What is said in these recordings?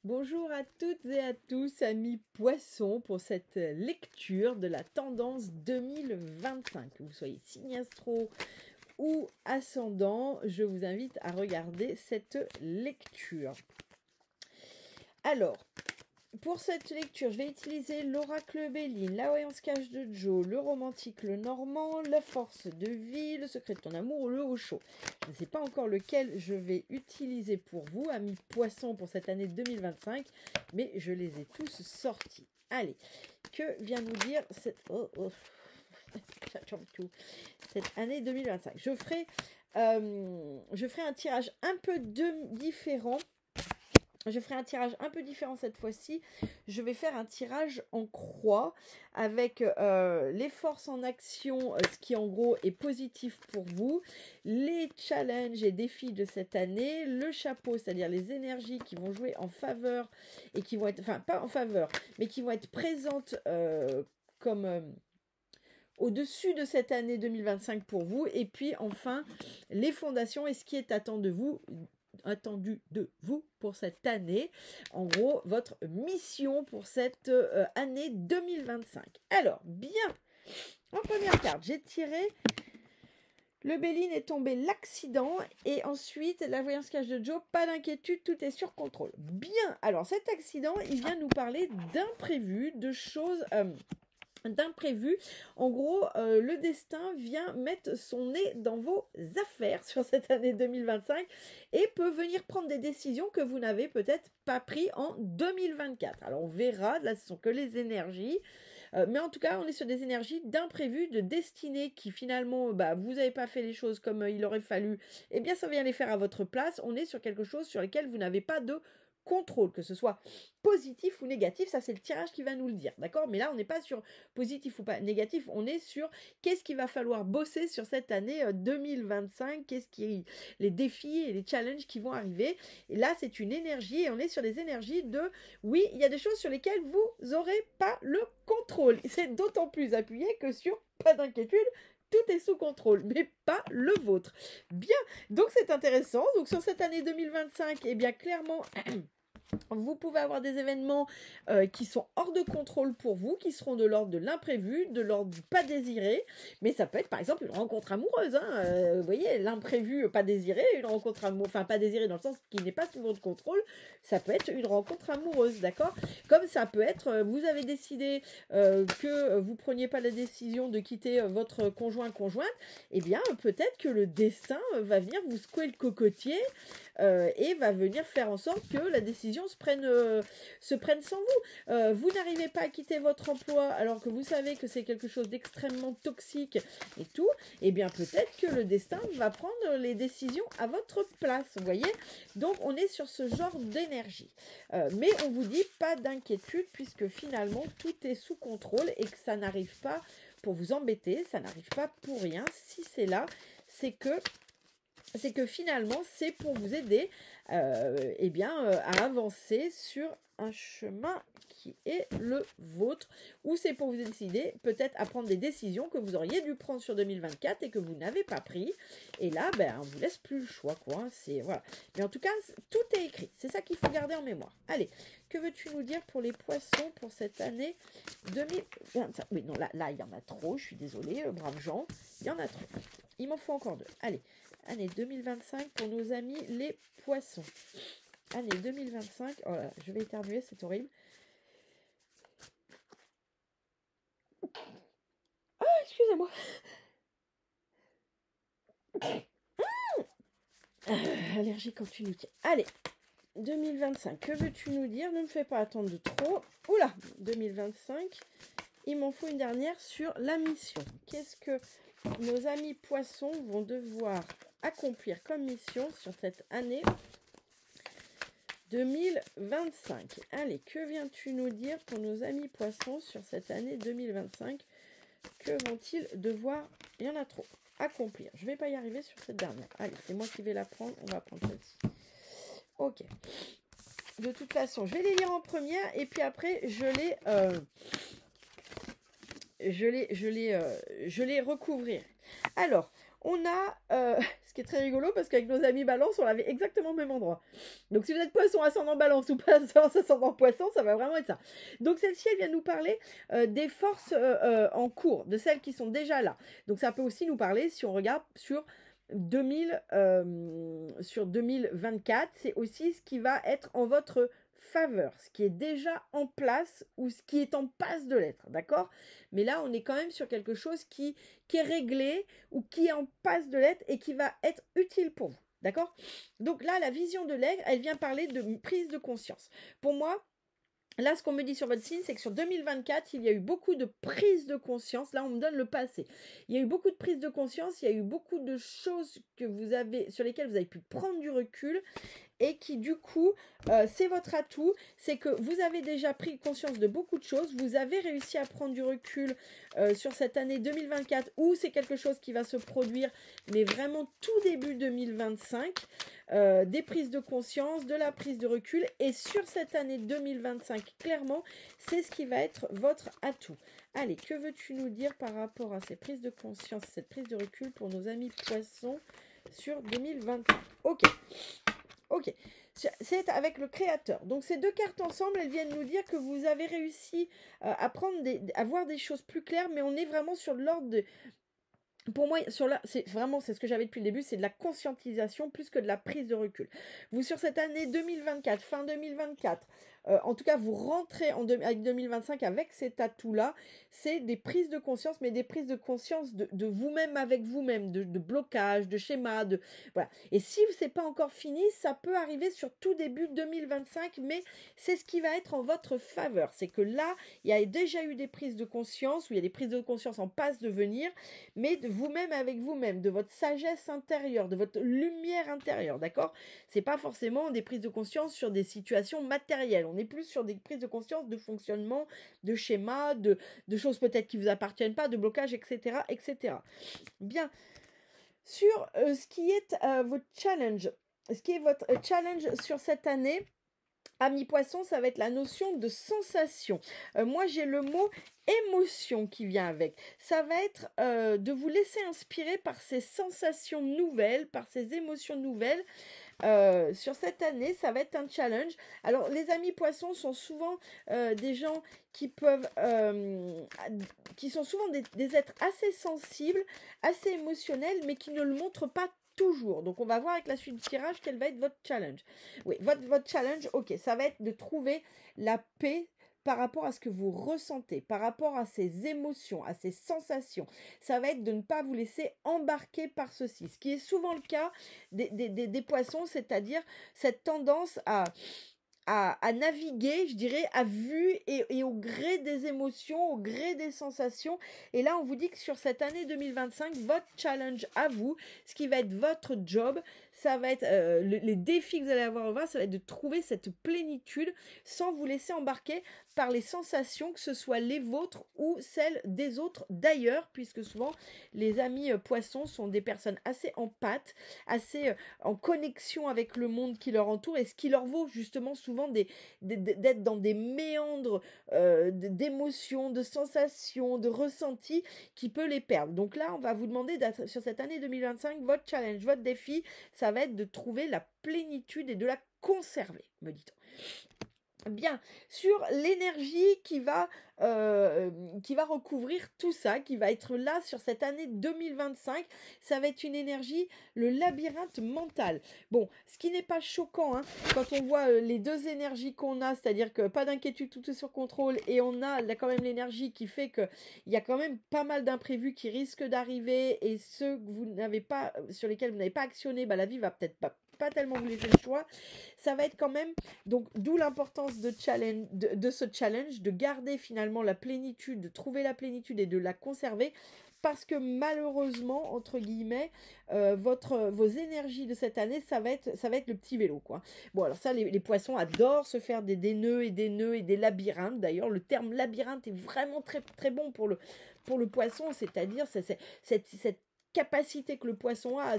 Bonjour à toutes et à tous, amis poissons, pour cette lecture de la tendance 2025. Que vous soyez signe astro ou ascendant, je vous invite à regarder cette lecture. Alors, pour cette lecture, je vais utiliser l'oracle Béline, la voyance cache de Joe, le romantique, le normand, la force de vie, le secret de ton amour, le haut chaud. Je ne sais pas encore lequel je vais utiliser pour vous, amis poissons, pour cette année 2025, mais je les ai tous sortis. Allez, que vient nous dire cette... cette année 2025? Je ferai un tirage un peu différent. Je ferai un tirage un peu différent cette fois-ci. Je vais faire un tirage en croix avec les forces en action, ce qui en gros est positif pour vous, les challenges et défis de cette année, le chapeau, c'est-à-dire les énergies qui vont jouer en faveur et qui vont être, enfin pas en faveur, mais qui vont être présentes comme... au-dessus de cette année 2025 pour vous, et puis enfin les fondations et ce qui est attendu de vous pour cette année, en gros votre mission pour cette année 2025. Alors bien, en première carte j'ai tiré le Béline, est tombé l'accident, et ensuite la voyance cache de Joe, pas d'inquiétude, tout est sur contrôle. Bien, alors cet accident il vient nous parler d'imprévu, de choses d'imprévu. En gros, le destin vient mettre son nez dans vos affaires sur cette année 2025 et peut venir prendre des décisions que vous n'avez peut-être pas prises en 2024. Alors on verra, là ce sont que les énergies. Mais en tout cas, on est sur des énergies d'imprévu, de destinée qui finalement, vous n'avez pas fait les choses comme il aurait fallu. Eh bien, ça vient les faire à votre place. On est sur quelque chose sur lequel vous n'avez pas de contrôle, que ce soit positif ou négatif, ça c'est le tirage qui va nous le dire, d'accord? Mais là on n'est pas sur positif ou pas négatif, on est sur qu'est-ce qu'il va falloir bosser sur cette année 2025, les défis et les challenges qui vont arriver. Et là c'est une énergie, et on est sur des énergies de oui, il y a des choses sur lesquelles vous n'aurez pas le contrôle. C'est d'autant plus appuyé que sur pas d'inquiétude, tout est sous contrôle, mais pas le vôtre. Bien, donc c'est intéressant. Donc sur cette année 2025, eh bien clairement... vous pouvez avoir des événements qui sont hors de contrôle pour vous, qui seront de l'ordre de l'imprévu, de l'ordre du pas désiré, mais ça peut être par exemple une rencontre amoureuse, hein, vous voyez, l'imprévu pas désiré, une rencontre amoureuse, enfin pas désiré dans le sens qui n'est pas sous votre contrôle, ça peut être une rencontre amoureuse, d'accord? Comme ça peut être, vous avez décidé que vous preniez pas la décision de quitter votre conjointe, eh bien peut-être que le destin va venir vous secouer le cocotier et va venir faire en sorte que la décision se prenne sans vous. Vous n'arrivez pas à quitter votre emploi alors que vous savez que c'est quelque chose d'extrêmement toxique et tout, et bien peut-être que le destin va prendre les décisions à votre place, vous voyez. Donc on est sur ce genre d'énergie. Mais on vous dit pas d'inquiétude puisque finalement tout est sous contrôle et que ça n'arrive pas pour vous embêter, ça n'arrive pas pour rien. Si c'est là, c'est que finalement, c'est pour vous aider à avancer sur un chemin qui est le vôtre, ou c'est pour vous décider peut-être à prendre des décisions que vous auriez dû prendre sur 2024 et que vous n'avez pas pris. Et là, on vous laisse plus le choix, quoi. C'est voilà. Mais en tout cas, tout est écrit. C'est ça qu'il faut garder en mémoire. Allez, que veux-tu nous dire pour les poissons pour cette année 2025? Oui, non, là, il y en a trop. Je suis désolée, braves gens. Il y en a trop. Il m'en faut encore deux. Allez. Année 2025 pour nos amis les poissons. Année 2025. Oh là, je vais éternuer, c'est horrible. Ah, excusez-moi. Allergie continuité. Allez, 2025. Que veux-tu nous dire? Ne me fais pas attendre de trop. Oula, 2025. Il m'en faut une dernière sur la mission. Qu'est-ce que nos amis poissons vont devoir accomplir comme mission sur cette année 2025? Allez, que viens-tu nous dire pour nos amis poissons sur cette année 2025? Que vont-ils devoir, il y en a trop, accomplir? Je ne vais pas y arriver sur cette dernière. Allez, c'est moi qui vais la prendre. On va prendre celle-ci. Ok. De toute façon, je vais les lire en première et puis après, je les recouvrirai. Alors, on a ce qui est très rigolo parce qu'avec nos amis balance, on l'avait exactement au même endroit. Donc si vous êtes poisson ascendant balance ou poisson ascendant poisson, ça va vraiment être ça. Donc celle-ci, elle vient nous parler des forces en cours, de celles qui sont déjà là. Donc ça peut aussi nous parler, si on regarde sur 2024, c'est aussi ce qui va être en votre faveur, ce qui est déjà en place ou ce qui est en passe de l'être, d'accord? Mais là, on est quand même sur quelque chose qui est réglé ou qui est en passe de l'être et qui va être utile pour vous, d'accord? Donc là, la vision de l'aigle, elle vient parler de prise de conscience. Pour moi, là, ce qu'on me dit sur votre signe, c'est que sur 2024, il y a eu beaucoup de prise de conscience. Là, on me donne le passé. Il y a eu beaucoup de prise de conscience. Il y a eu beaucoup de choses sur lesquelles vous avez pu prendre du recul et qui, du coup, c'est votre atout. C'est que vous avez déjà pris conscience de beaucoup de choses. Vous avez réussi à prendre du recul sur cette année 2024 où c'est quelque chose qui va se produire, mais vraiment tout début 2025. Des prises de conscience, de la prise de recul. Et sur cette année 2025, clairement, c'est ce qui va être votre atout. Allez, que veux-tu nous dire par rapport à ces prises de conscience, cette prise de recul pour nos amis poissons sur 2025? Ok. C'est avec le créateur. Donc ces deux cartes ensemble, elles viennent nous dire que vous avez réussi à voir des choses plus claires, mais on est vraiment sur l'ordre de... Pour moi, c'est ce que j'avais depuis le début, c'est de la conscientisation plus que de la prise de recul. Vous, sur cette année 2024, fin 2024, en tout cas, vous rentrez avec 2025 avec cet atout-là, c'est des prises de conscience, mais des prises de conscience de vous-même avec vous-même, de blocage, de schéma, voilà. Et si c'est pas encore fini, ça peut arriver sur tout début 2025, mais c'est ce qui va être en votre faveur. C'est que là, il y a déjà eu des prises de conscience, ou il y a des prises de conscience en passe de venir, mais de vous-même avec vous-même, de votre sagesse intérieure, de votre lumière intérieure, d'accord? C'est pas forcément des prises de conscience sur des situations matérielles. On est plus sur des prises de conscience de fonctionnement, de schéma, de choses peut-être qui vous appartiennent pas, de blocage, etc., etc. Bien. Sur ce qui est votre challenge, ce qui est votre challenge sur cette année, Amis poissons, ça va être la notion de sensation. Moi, j'ai le mot émotion qui vient avec. Ça va être de vous laisser inspirer par ces sensations nouvelles, par ces émotions nouvelles. Sur cette année, ça va être un challenge. Alors, les amis poissons sont souvent des gens qui sont souvent des êtres assez sensibles, assez émotionnels, mais qui ne le montrent pas toujours. Donc, on va voir avec la suite du tirage quel va être votre challenge. Oui, votre challenge, ok, ça va être de trouver la paix par rapport à ce que vous ressentez, par rapport à ces émotions, à ces sensations. Ça va être de ne pas vous laisser embarquer par ceci. Ce qui est souvent le cas des poissons, c'est-à-dire cette tendance à naviguer, je dirais, à vue et au gré des émotions, au gré des sensations. Et là, on vous dit que sur cette année 2025, votre challenge à vous, ce qui va être votre job, ça va être les défis que vous allez avoir à voir, ça va être de trouver cette plénitude sans vous laisser embarquer par les sensations, que ce soit les vôtres ou celles des autres d'ailleurs, puisque souvent les amis poissons sont des personnes assez empathes, assez en connexion avec le monde qui leur entoure, et ce qui leur vaut justement souvent d'être dans des méandres d'émotions, de sensations, de ressentis qui peut les perdre. Donc là, on va vous demander sur cette année 2025, votre challenge, votre défi, ça va être de trouver la plénitude et de la conserver, me dit-on. Bien, sur l'énergie qui va recouvrir tout ça, qui va être là sur cette année 2025, ça va être une énergie, le labyrinthe mental. Bon, ce qui n'est pas choquant, hein, quand on voit les deux énergies qu'on a, c'est-à-dire que pas d'inquiétude, tout est sur contrôle, et on a là quand même l'énergie qui fait que il y a quand même pas mal d'imprévus qui risquent d'arriver, et ceux que vous n'avez pas, sur lesquels vous n'avez pas actionné, bah la vie va peut-être pas tellement vous laisser le choix. Ça va être quand même, donc d'où l'importance de ce challenge, de garder finalement la plénitude, de trouver la plénitude et de la conserver, parce que malheureusement, entre guillemets, vos énergies de cette année, ça va être le petit vélo, quoi. Bon, alors ça, les poissons adorent se faire des nœuds et des labyrinthes. D'ailleurs, le terme labyrinthe est vraiment très, très bon pour le poisson, c'est-à-dire cette capacité que le poisson a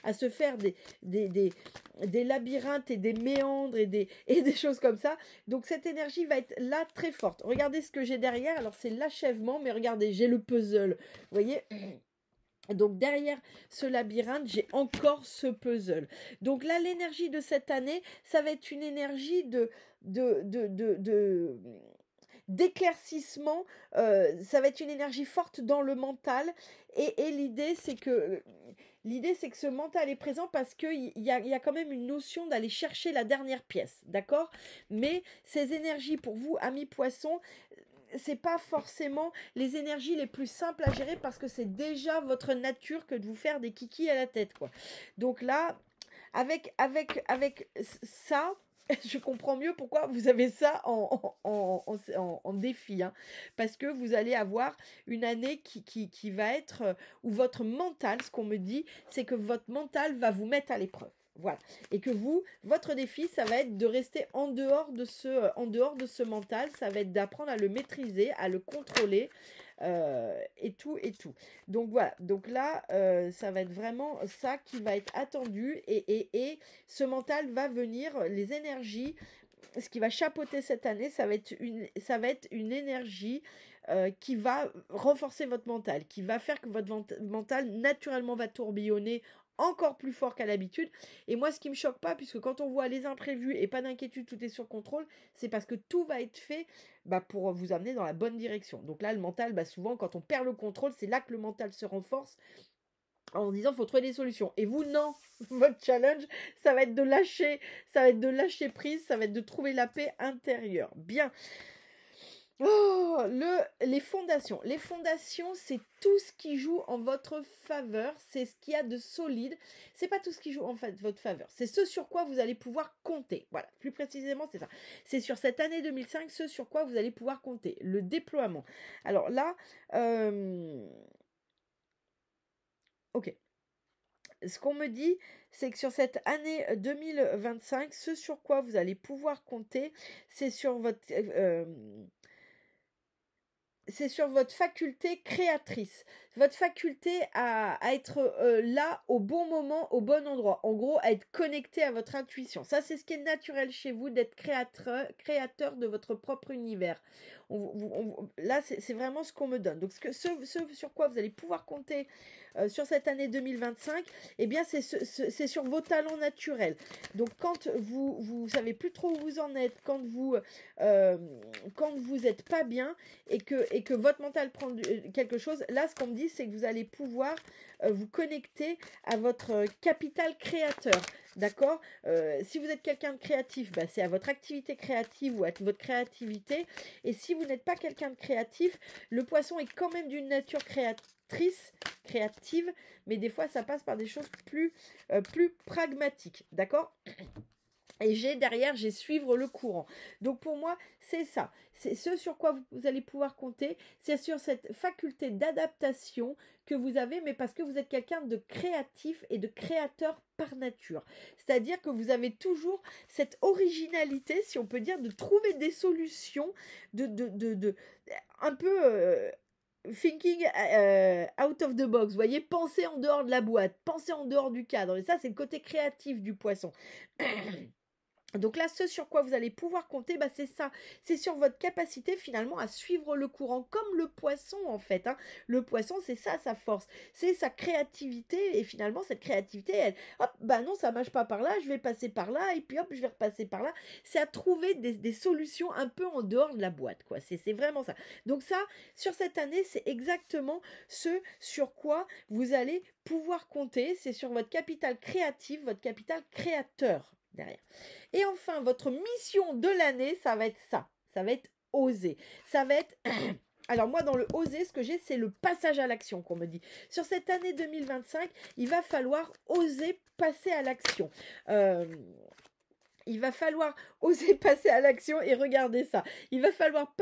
à se faire des labyrinthes et des méandres et des choses comme ça. Donc cette énergie va être là très forte. Regardez ce que j'ai derrière. Alors c'est l'achèvement, mais regardez, j'ai le puzzle. Vous voyez, Donc derrière ce labyrinthe, j'ai encore ce puzzle. Donc là, l'énergie de cette année, ça va être une énergie de d'éclaircissement, ça va être une énergie forte dans le mental. Et l'idée, c'est que ce mental est présent parce qu'il y a quand même une notion d'aller chercher la dernière pièce, d'accord? Mais ces énergies, pour vous, amis poissons, c'est pas forcément les énergies les plus simples à gérer parce que c'est déjà votre nature que de vous faire des kikis à la tête, quoi. Donc là, avec ça, je comprends mieux pourquoi vous avez ça en défi, hein. Parce que vous allez avoir une année qui va être où votre mental, ce qu'on me dit, c'est que votre mental va vous mettre à l'épreuve. Voilà. Et que votre défi, ça va être de rester en dehors de ce mental. Ça va être d'apprendre à le maîtriser, à le contrôler, et tout, et tout. Donc voilà. Donc là, ça va être vraiment ça qui va être attendu. Et ce mental va venir, les énergies, ce qui va chapeauter cette année, ça va être une énergie qui va renforcer votre mental, qui va faire que votre mental naturellement va tourbillonner encore plus fort qu'à l'habitude. Et moi, ce qui me choque pas, puisque quand on voit les imprévus et pas d'inquiétude, tout est sur contrôle, c'est parce que tout va être fait pour vous amener dans la bonne direction. Donc là, le mental, souvent, quand on perd le contrôle, c'est là que le mental se renforce en disant faut trouver des solutions. Et vous, non, votre challenge, ça va être de lâcher, ça va être de lâcher prise, ça va être de trouver la paix intérieure. Bien. Oh, les fondations. Les fondations, c'est tout ce qui joue en votre faveur. C'est ce qu'il y a de solide. C'est pas tout ce qui joue en fait votre faveur. C'est ce sur quoi vous allez pouvoir compter. Voilà, plus précisément, c'est ça. C'est sur cette année 2005, ce sur quoi vous allez pouvoir compter. Le déploiement. Alors là, ok. Ce qu'on me dit, c'est que sur cette année 2025, ce sur quoi vous allez pouvoir compter, c'est sur votre faculté créatrice, votre faculté à être là au bon moment, au bon endroit. En gros, à être connecté à votre intuition. Ça, c'est ce qui est naturel chez vous, d'être créateur de votre propre univers. Là, c'est vraiment ce qu'on me donne. Donc, ce sur quoi vous allez pouvoir compter sur cette année 2025, eh bien, c'est sur vos talents naturels. Donc, quand vous savez plus trop où vous en êtes, quand vous êtes pas bien, et que votre mental prend quelque chose, là, ce qu'on me dit, c'est que vous allez pouvoir vous connecter à votre capital créateur. D'accord? Si vous êtes quelqu'un de créatif, c'est à votre activité créative ou à votre créativité. Et si vous n'êtes pas quelqu'un de créatif, le poisson est quand même d'une nature créative, mais des fois, ça passe par des choses plus pragmatiques. D'accord? Et j'ai suivre le courant. Donc pour moi, c'est ça. C'est ce sur quoi vous allez pouvoir compter. C'est sur cette faculté d'adaptation que vous avez, mais parce que vous êtes quelqu'un de créatif et de créateur par nature. C'est-à-dire que vous avez toujours cette originalité, si on peut dire, de trouver des solutions, un peu... thinking out of the box, vous voyez, penser en dehors de la boîte, penser en dehors du cadre. Et ça, c'est le côté créatif du poisson. Donc là, ce sur quoi vous allez pouvoir compter, c'est ça. C'est sur votre capacité finalement à suivre le courant, comme le poisson en fait, hein. Le poisson, c'est ça sa force. C'est sa créativité. Et finalement, cette créativité, elle, hop, non, ça marche pas par là, je vais passer par là, et puis hop, je vais repasser par là. C'est à trouver des solutions un peu en dehors de la boîte, quoi. C'est vraiment ça. Donc ça, sur cette année, c'est exactement ce sur quoi vous allez pouvoir compter. C'est sur votre capital créatif, votre capital créateur derrière. Et enfin, votre mission de l'année, ça va être ça. Ça va être oser. Ça va être... Alors moi, dans le oser, ce que j'ai, c'est le passage à l'action qu'on me dit. Sur cette année 2025, il va falloir oser passer à l'action. Il va falloir oser passer à l'action et regardez ça. Il va falloir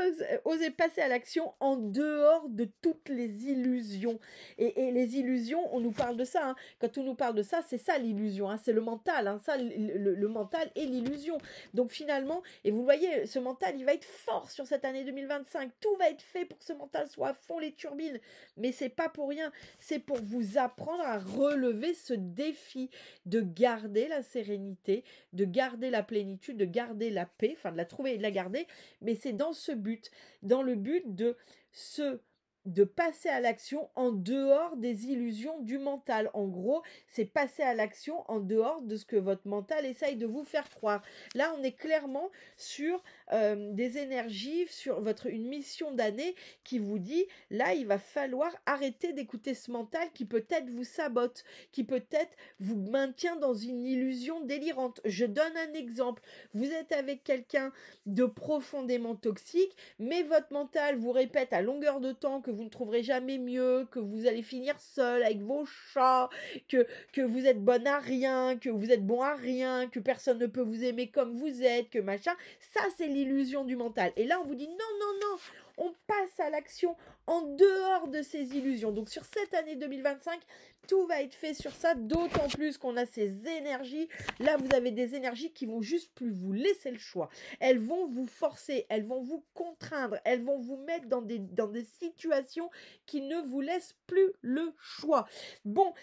oser passer à l'action en dehors de toutes les illusions. Et les illusions, on nous parle de ça. Hein. Quand on nous parle de ça, c'est ça l'illusion. Hein. C'est le mental. Hein. Ça, le mental et l'illusion. Donc finalement, et vous voyez, ce mental, il va être fort sur cette année 2025. Tout va être fait pour que ce mental soit à fond les turbines. Mais c'est pas pour rien. C'est pour vous apprendre à relever ce défi de garder la sérénité, de garder la plénitude, de garder la paix, enfin de la trouver et de la garder, mais c'est dans ce but, dans le but de se de passer à l'action en dehors des illusions du mental. En gros, c'est passer à l'action en dehors de ce que votre mental essaye de vous faire croire. Là, on est clairement sur des énergies, sur une mission d'année qui vous dit, là, il va falloir arrêter d'écouter ce mental qui peut-être vous sabote, qui peut-être vous maintient dans une illusion délirante. Je donne un exemple. Vous êtes avec quelqu'un de profondément toxique, mais votre mental vous répète à longueur de temps que vous ne trouverez jamais mieux, que vous allez finir seul avec vos chats, que vous êtes bonne à rien, que vous êtes bon à rien, que personne ne peut vous aimer comme vous êtes, que machin. Ça, c'est l'illusion du mental. Et là, on vous dit non, non, non, on passe à l'action en dehors de ces illusions. Donc, sur cette année 2025, tout va être fait sur ça, d'autant plus qu'on a ces énergies. Là, vous avez des énergies qui vont juste plus vous laisser le choix. Elles vont vous forcer, elles vont vous contraindre, elles vont vous mettre dans des situations qui ne vous laissent plus le choix. Bon,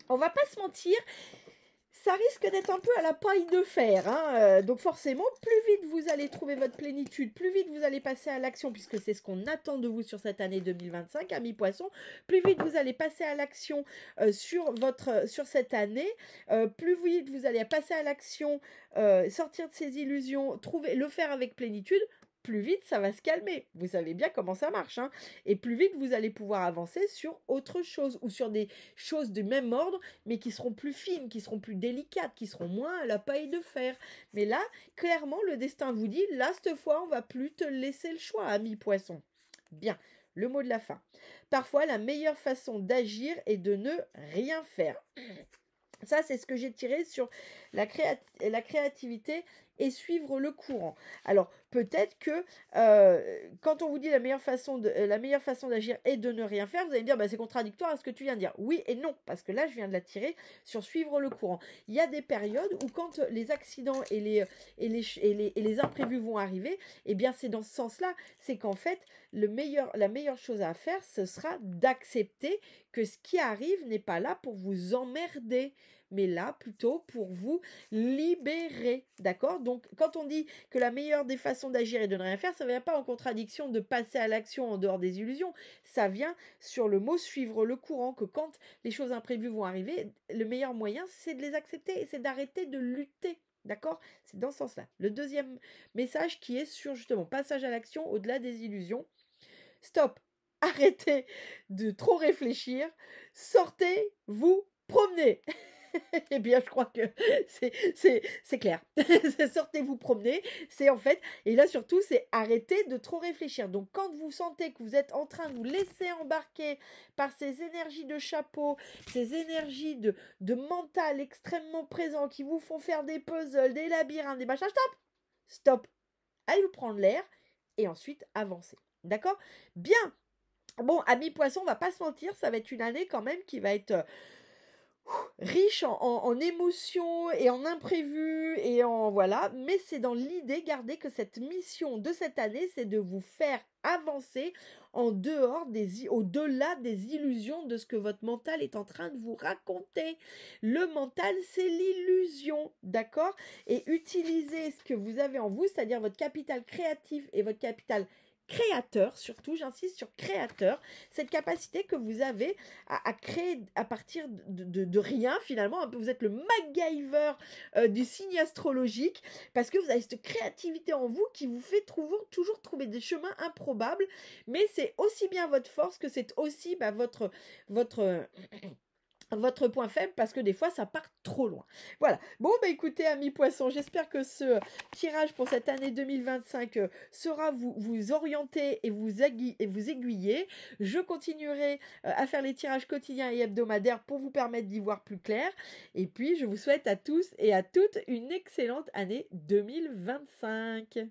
on va pas se mentir, ça risque d'être un peu à la paille de fer, hein. Donc forcément, plus vite vous allez trouver votre plénitude, plus vite vous allez passer à l'action, puisque c'est ce qu'on attend de vous sur cette année 2025, amis poissons, plus vite vous allez passer à l'action sur cette année, plus vite vous allez passer à l'action, sortir de ces illusions, le faire avec plénitude, plus vite ça va se calmer. Vous savez bien comment ça marche, hein. Et plus vite vous allez pouvoir avancer sur autre chose ou sur des choses du même ordre, mais qui seront plus fines, qui seront plus délicates, qui seront moins à la paille de fer. Mais là, clairement, le destin vous dit, là, cette fois, on va plus te laisser le choix, ami poisson. Bien, le mot de la fin. Parfois, la meilleure façon d'agir est de ne rien faire. Ça, c'est ce que j'ai tiré sur la créativité et suivre le courant. Alors, peut-être que quand on vous dit la meilleure façon d'agir est de ne rien faire, vous allez me dire, bah, c'est contradictoire à ce que tu viens de dire. Oui et non, parce que là, je viens de la tirer sur suivre le courant. Il y a des périodes où quand les accidents et les imprévus vont arriver, eh bien, c'est dans ce sens-là. C'est qu'en fait, la meilleure chose à faire, ce sera d'accepter que ce qui arrive n'est pas là pour vous emmerder, mais là plutôt pour vous libérer, d'accord? Donc quand on dit que la meilleure des façons d'agir est de ne rien faire, ça ne vient pas en contradiction de passer à l'action en dehors des illusions, ça vient sur le mot suivre le courant, que quand les choses imprévues vont arriver, le meilleur moyen c'est de les accepter et c'est d'arrêter de lutter. D'accord? C'est dans ce sens-là. Le deuxième message qui est sur justement passage à l'action au-delà des illusions. Stop! Arrêtez de trop réfléchir. Sortez, vous promenez. Eh bien, je crois que c'est clair. Sortez vous promener. C'est en fait, et là surtout, c'est arrêter de trop réfléchir. Donc, quand vous sentez que vous êtes en train de vous laisser embarquer par ces énergies de chapeau, ces énergies de mental extrêmement présents qui vous font faire des puzzles, des labyrinthes, des machins, stop. Allez vous prendre l'air et ensuite avancer. D'accord? Bien. Bon, amis poissons, on va pas se mentir, ça va être une année quand même qui va être riche en émotions et en imprévus et en voilà, mais c'est dans l'idée, gardez que cette mission de cette année, c'est de vous faire avancer au-delà des illusions de ce que votre mental est en train de vous raconter. Le mental, c'est l'illusion, d'accord? Et utilisez ce que vous avez en vous, c'est-à-dire votre capital créatif et votre capital créateur, surtout, j'insiste sur créateur, cette capacité que vous avez à créer à partir de rien, finalement, un peu, vous êtes le MacGyver du signe astrologique, parce que vous avez cette créativité en vous qui vous fait toujours trouver des chemins improbables, mais c'est aussi bien votre force que c'est aussi votre point faible, parce que des fois ça part trop loin. Voilà. Bon, bah écoutez, amis poissons, j'espère que ce tirage pour cette année 2025 saura vous orienter et vous aiguiller. Je continuerai à faire les tirages quotidiens et hebdomadaires pour vous permettre d'y voir plus clair. Et puis, je vous souhaite à tous et à toutes une excellente année 2025.